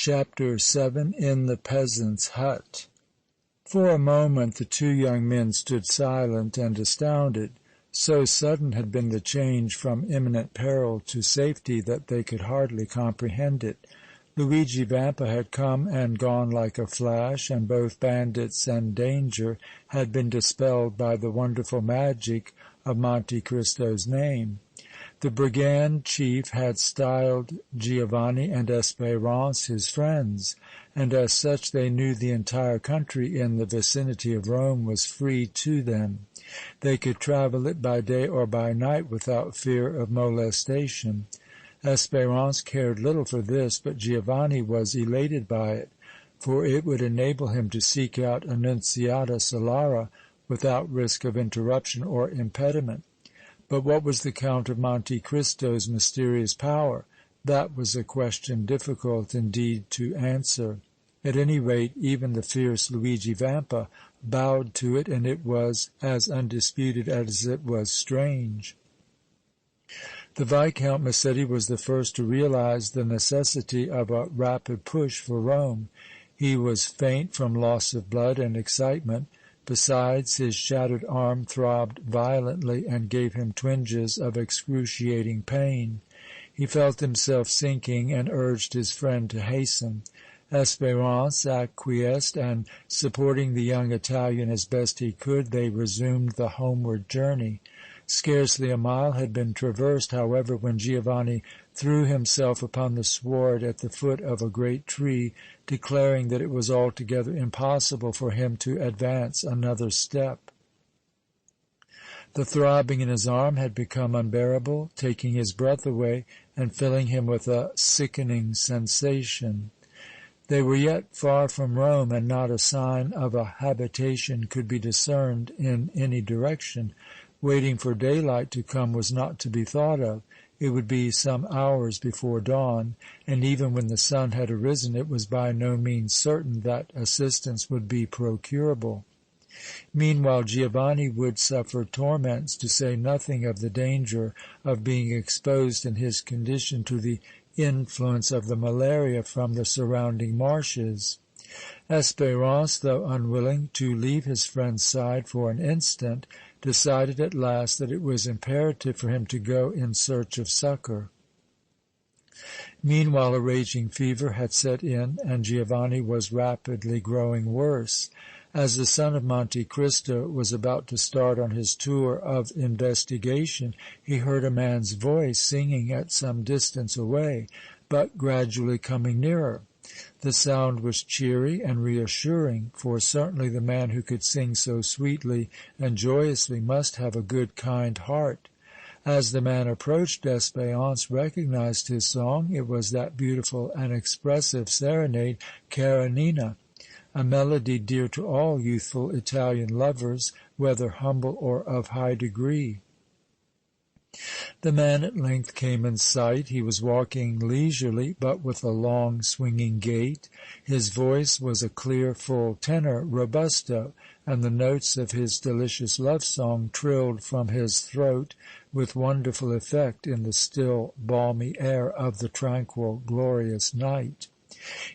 Chapter 7 In the Peasant's Hut. For a moment the two young men stood silent and astounded. So sudden had been the change from imminent peril to safety that they could hardly comprehend it. Luigi Vampa had come and gone like a flash, and both bandits and danger had been dispelled by the wonderful magic of Monte Cristo's name. The brigand chief had styled Giovanni and Espérance his friends, and as such they knew the entire country in the vicinity of Rome was free to them. They could travel it by day or by night without fear of molestation. Espérance cared little for this, but Giovanni was elated by it, for it would enable him to seek out Annunziata Solara without risk of interruption or impediment. But what was the Count of Monte Cristo's mysterious power? That was a question difficult indeed to answer. At any rate, even the fierce Luigi Vampa bowed to it, and it was as undisputed as it was strange. The Viscount Massetti was the first to realize the necessity of a rapid push for Rome. He was faint from loss of blood and excitement. Besides, his shattered arm throbbed violently and gave him twinges of excruciating pain. He felt himself sinking and urged his friend to hasten. Espérance acquiesced, and, supporting the young Italian as best he could, they resumed the homeward journey. Scarcely a mile had been traversed, however, when Giovanni threw himself upon the sward at the foot of a great tree, declaring that it was altogether impossible for him to advance another step. The throbbing in his arm had become unbearable, taking his breath away and filling him with a sickening sensation. They were yet far from Rome, and not a sign of a habitation could be discerned in any direction. Waiting for daylight to come was not to be thought of. It would be some hours before dawn, and even when the sun had arisen, it was by no means certain that assistance would be procurable. Meanwhile, Giovanni would suffer torments, to say nothing of the danger of being exposed in his condition to the influence of the malaria from the surrounding marshes. Espérance, though unwilling to leave his friend's side for an instant, decided at last that it was imperative for him to go in search of succor. Meanwhile, a raging fever had set in, and Giovanni was rapidly growing worse. As the son of Monte Cristo was about to start on his tour of investigation, he heard a man's voice singing at some distance away, but gradually coming nearer. The sound was cheery and reassuring, for certainly the man who could sing so sweetly and joyously must have a good, kind heart. As the man approached, Espérance recognized his song. It was that beautiful and expressive serenade, Karenina, a melody dear to all youthful Italian lovers, whether humble or of high degree. The man at length came in sight. He was walking leisurely, but with a long, swinging gait. His voice was a clear, full tenor robusto, and the notes of his delicious love song trilled from his throat with wonderful effect in the still, balmy air of the tranquil, glorious night.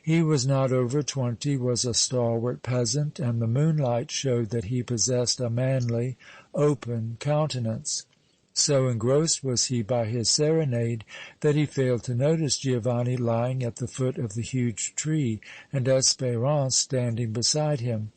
He was not over 20, was a stalwart peasant, and the moonlight showed that he possessed a manly, open countenance. So engrossed was he by his serenade that he failed to notice Giovanni lying at the foot of the huge tree and Espérance standing beside him.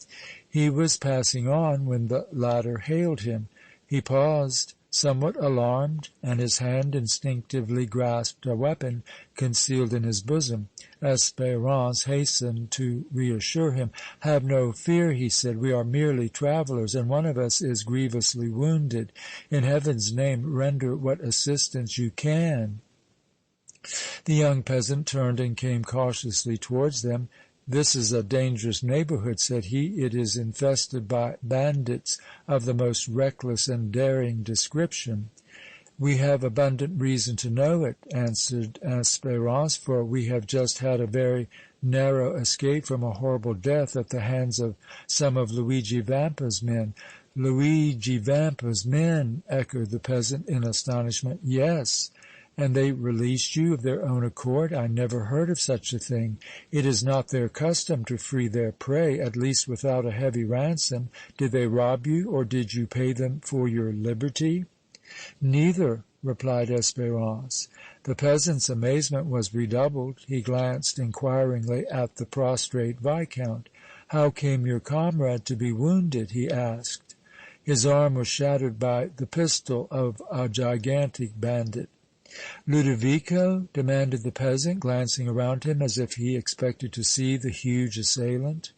He was passing on when the latter hailed him. He paused, somewhat alarmed, and his hand instinctively grasped a weapon concealed in his bosom. Espérance hastened to reassure him. "Have no fear," he said. "We are merely travelers, and one of us is grievously wounded. In Heaven's name, render what assistance you can." The young peasant turned and came cautiously towards them. "This is a dangerous neighborhood," said he. "It is infested by bandits of the most reckless and daring description." "We have abundant reason to know it," answered Espérance, "for we have just had a very narrow escape from a horrible death at the hands of some of Luigi Vampa's men." "Luigi Vampa's men!" echoed the peasant in astonishment. "Yes, And they released you of their own accord? I never heard of such a thing. It is not their custom to free their prey, at least without a heavy ransom. Did they rob you, or did you pay them for your liberty?" "Neither," replied Espérance. The peasant's amazement was redoubled. He glanced inquiringly at the prostrate Viscount. "How came your comrade to be wounded?" he asked. "His arm was shattered by the pistol of a gigantic bandit." "Ludovico?" demanded the peasant, glancing around him as if he expected to see the huge assailant.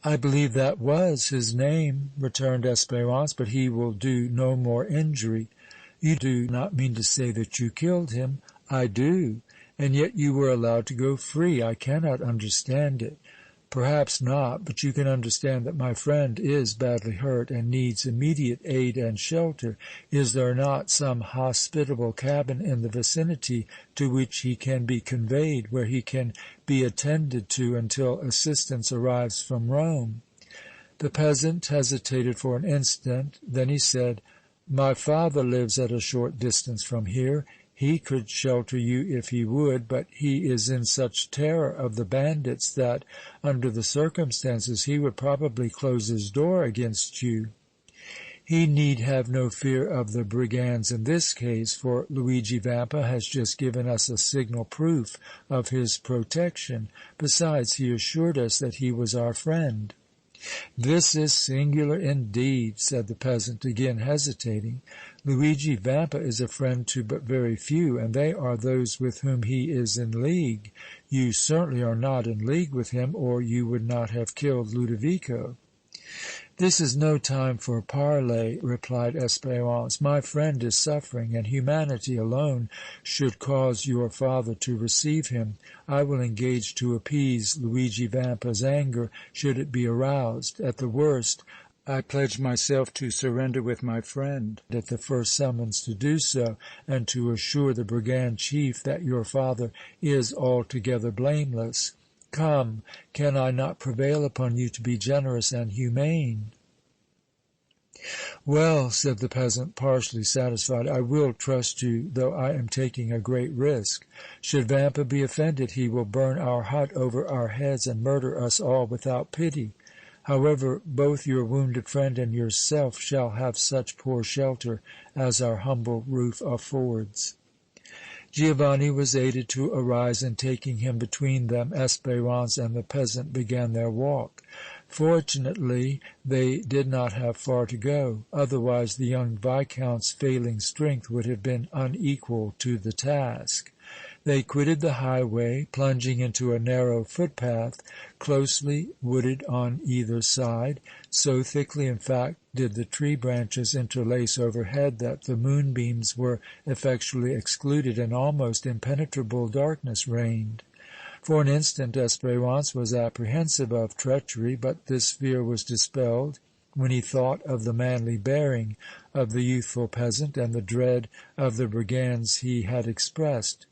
"I believe that was his name," returned Espérance, "but he will do no more injury." "You do not mean to say that you killed him?" "I do." "And yet you were allowed to go free. I cannot understand it." "Perhaps not, but you can understand that my friend is badly hurt and needs immediate aid and shelter. Is there not some hospitable cabin in the vicinity to which he can be conveyed, where he can be attended to until assistance arrives from Rome?" The peasant hesitated for an instant. Then he said, "My father lives at a short distance from here. He could shelter you if he would, but he is in such terror of the bandits that, under the circumstances, he would probably close his door against you." "He need have no fear of the brigands in this case, for Luigi Vampa has just given us a signal proof of his protection. Besides, he assured us that he was our friend." "This is singular indeed," said the peasant, again hesitating. "Luigi Vampa is a friend to but very few, and they are those with whom he is in league. You certainly are not in league with him, or you would not have killed Ludovico." "This is no time for parley," replied Espérance. "My friend is suffering, and humanity alone should cause your father to receive him. I will engage to appease Luigi Vampa's anger, should it be aroused. At the worst, I pledge myself to surrender with my friend at the first summons to do so, and to assure the brigand chief that your father is altogether blameless. Come, can I not prevail upon you to be generous and humane?" "Well," said the peasant, partially satisfied, "I will trust you, though I am taking a great risk. Should Vampa be offended, he will burn our hut over our heads and murder us all without pity. However, both your wounded friend and yourself shall have such poor shelter as our humble roof affords." Giovanni was aided to arise, and taking him between them, Espérance and the peasant began their walk. Fortunately, they did not have far to go, otherwise the young Viscount's failing strength would have been unequal to the task. They quitted the highway, plunging into a narrow footpath, closely wooded on either side. So thickly, in fact, did the tree branches interlace overhead that the moonbeams were effectually excluded, and almost impenetrable darkness reigned. For an instant Espérance was apprehensive of treachery, but this fear was dispelled when he thought of the manly bearing of the youthful peasant and the dread of the brigands he had expressed.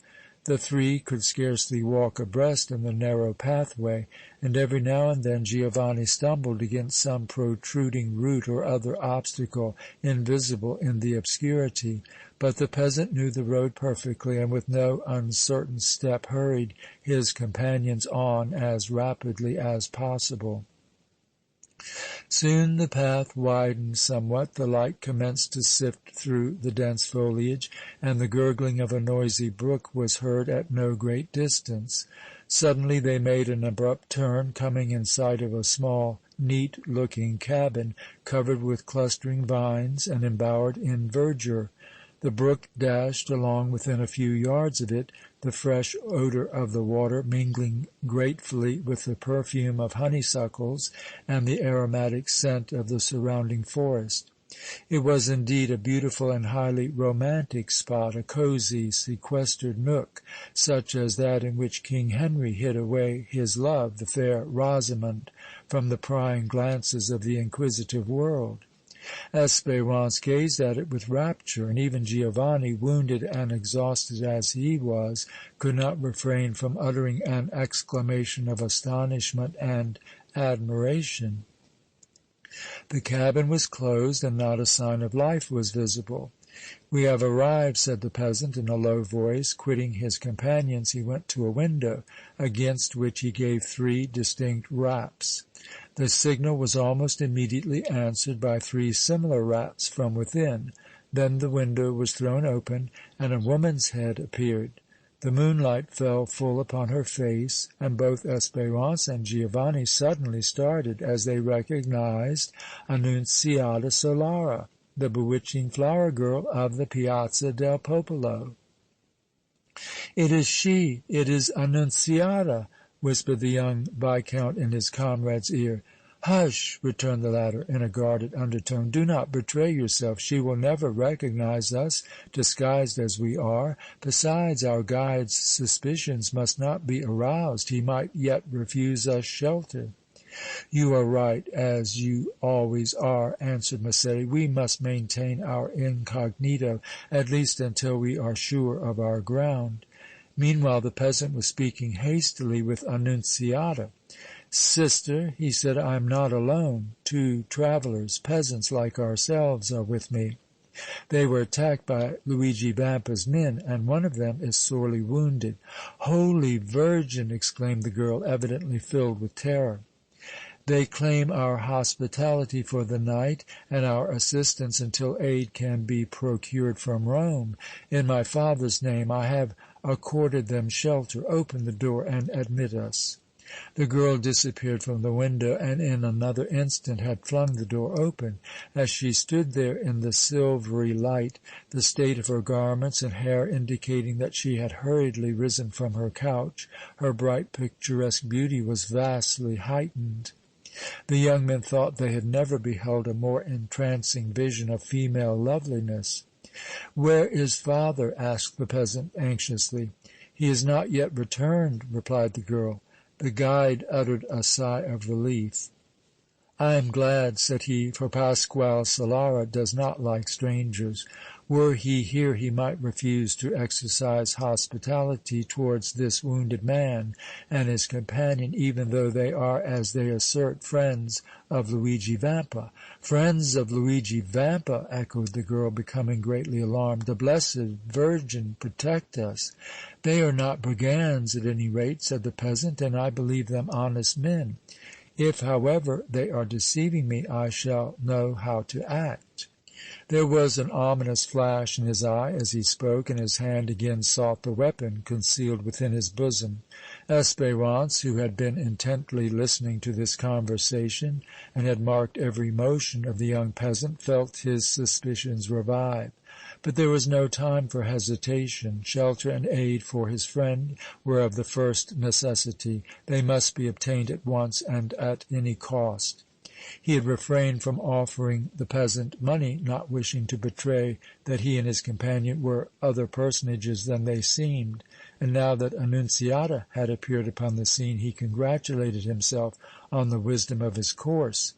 The three could scarcely walk abreast in the narrow pathway, and every now and then Giovanni stumbled against some protruding root or other obstacle invisible in the obscurity. But the peasant knew the road perfectly, and with no uncertain step hurried his companions on as rapidly as possible. Soon the path widened somewhat, the light commenced to sift through the dense foliage, and the gurgling of a noisy brook was heard at no great distance. Suddenly they made an abrupt turn, coming in sight of a small, neat-looking cabin, covered with clustering vines and embowered in verdure. The brook dashed along within a few yards of it, the fresh odor of the water mingling gratefully with the perfume of honeysuckles and the aromatic scent of the surrounding forest. It was indeed a beautiful and highly romantic spot, a cozy, sequestered nook, such as that in which King Henry hid away his love, the fair Rosamond, from the prying glances of the inquisitive world. Espérance gazed at it with rapture, and even Giovanni, wounded and exhausted as he was, could not refrain from uttering an exclamation of astonishment and admiration. The cabin was closed, and not a sign of life was visible. "We have arrived," said the peasant in a low voice. Quitting his companions, he went to a window, against which he gave 3 distinct raps. The signal was almost immediately answered by 3 similar raps from within. Then the window was thrown open, and a woman's head appeared. The moonlight fell full upon her face, and both Espérance and Giovanni suddenly started as they recognized Annunziata Solara, the bewitching flower girl of the Piazza del Popolo. "It is she! It is Annunziata!" whispered the young Viscount in his comrade's ear. "Hush!" returned the latter in a guarded undertone. "Do not betray yourself. She will never recognize us, disguised as we are. Besides, our guide's suspicions must not be aroused. He might yet refuse us shelter." "You are right, as you always are," answered Massetti. "We must maintain our incognito, at least until we are sure of our ground." Meanwhile the peasant was speaking hastily with Annunziata. "Sister," he said, "I am not alone. 2 travelers, peasants like ourselves, are with me. They were attacked by Luigi Vampa's men, and one of them is sorely wounded." "Holy Virgin!" exclaimed the girl, evidently filled with terror. "They claim our hospitality for the night and our assistance until aid can be procured from Rome. In my father's name I have accorded them shelter. Open the door and admit us." The girl disappeared from the window and in another instant had flung the door open. As she stood there in the silvery light, the state of her garments and hair indicating that she had hurriedly risen from her couch, her bright, picturesque beauty was vastly heightened. The young men thought they had never beheld a more entrancing vision of female loveliness. "Where is father?" asked the peasant, anxiously. "He is not yet returned," replied the girl. The guide uttered a sigh of relief. "I am glad," said he, "for Pasquale Solara does not like strangers. Were he here he might refuse to exercise hospitality towards this wounded man and his companion, even though they are, as they assert, friends of Luigi Vampa." "Friends of Luigi Vampa!" echoed the girl, becoming greatly alarmed. "The Blessed Virgin protect us!" "They are not brigands, at any rate," said the peasant, "and I believe them honest men. If, however, they are deceiving me, I shall know how to act." There was an ominous flash in his eye as he spoke, and his hand again sought the weapon concealed within his bosom. Espérance, who had been intently listening to this conversation and had marked every motion of the young peasant, felt his suspicions revive. But there was no time for hesitation. Shelter and aid for his friend were of the first necessity. They must be obtained at once and at any cost. He had refrained from offering the peasant money, not wishing to betray that he and his companion were other personages than they seemed, and now that Annunziata had appeared upon the scene he congratulated himself on the wisdom of his course.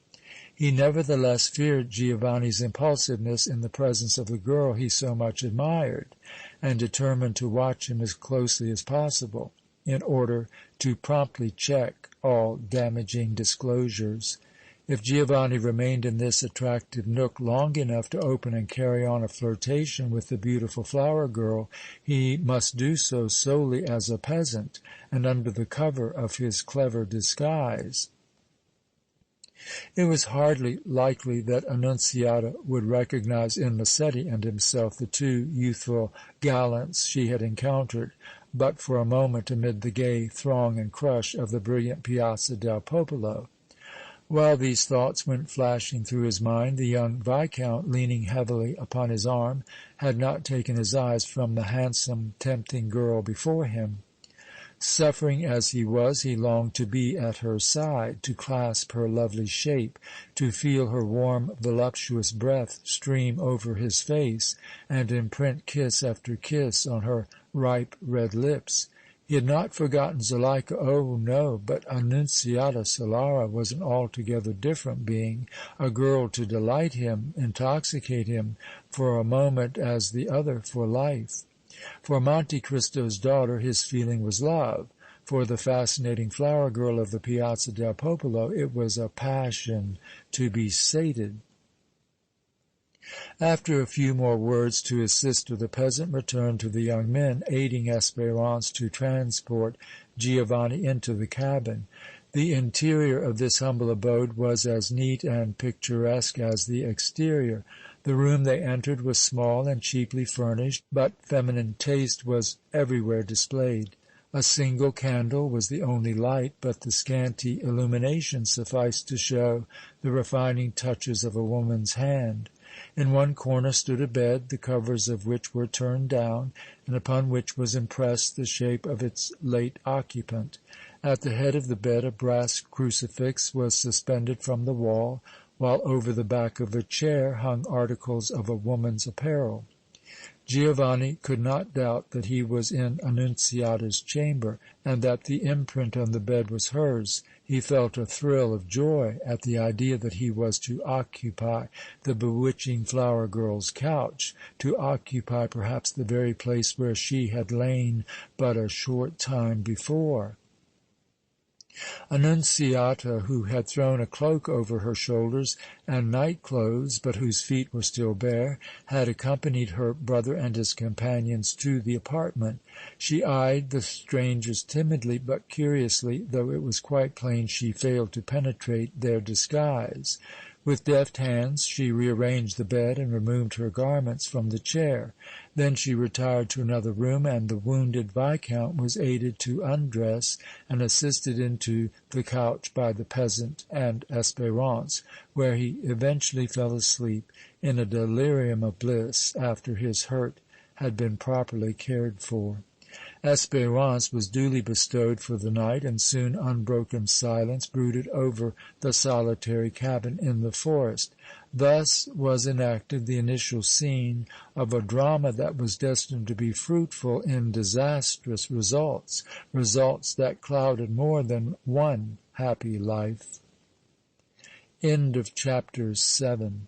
He nevertheless feared Giovanni's impulsiveness in the presence of the girl he so much admired, and determined to watch him as closely as possible in order to promptly check all damaging disclosures. If Giovanni remained in this attractive nook long enough to open and carry on a flirtation with the beautiful flower girl, he must do so solely as a peasant and under the cover of his clever disguise. It was hardly likely that Annunziata would recognize in Massetti and himself the 2 youthful gallants she had encountered but for a moment amid the gay throng and crush of the brilliant Piazza del Popolo. While these thoughts went flashing through his mind, the young Viscount, leaning heavily upon his arm, had not taken his eyes from the handsome, tempting girl before him. Suffering as he was, he longed to be at her side, to clasp her lovely shape, to feel her warm, voluptuous breath stream over his face and imprint kiss after kiss on her ripe red lips. He had not forgotten Zuleika, oh, no, but Annunziata Solara was an altogether different being, a girl to delight him, intoxicate him for a moment as the other for life. For Monte Cristo's daughter his feeling was love. For the fascinating flower girl of the Piazza del Popolo it was a passion to be sated. After a few more words to his sister, the peasant returned to the young men, aiding Espérance to transport Giovanni into the cabin. The interior of this humble abode was as neat and picturesque as the exterior. The room they entered was small and cheaply furnished, but feminine taste was everywhere displayed. A single candle was the only light, but the scanty illumination sufficed to show the refining touches of a woman's hand. In one corner stood a bed, the covers of which were turned down, and upon which was impressed the shape of its late occupant. At the head of the bed a brass crucifix was suspended from the wall, while over the back of a chair hung articles of a woman's apparel. Giovanni could not doubt that he was in Annunziata's chamber, and that the imprint on the bed was hers. He felt a thrill of joy at the idea that he was to occupy the bewitching flower girl's couch, to occupy perhaps the very place where she had lain but a short time before. Annunziata, who had thrown a cloak over her shoulders and night clothes, but whose feet were still bare, had accompanied her brother and his companions to the apartment. She eyed the strangers timidly but curiously, though it was quite plain she failed to penetrate their disguise. With deft hands she rearranged the bed and removed her garments from the chair. Then she retired to another room, and the wounded Viscount was aided to undress and assisted into the couch by the peasant and Espérance, where he eventually fell asleep in a delirium of bliss after his hurt had been properly cared for. Espérance was duly bestowed for the night, and soon unbroken silence brooded over the solitary cabin in the forest. Thus was enacted the initial scene of a drama that was destined to be fruitful in disastrous results, results that clouded more than one happy life. End of chapter 7.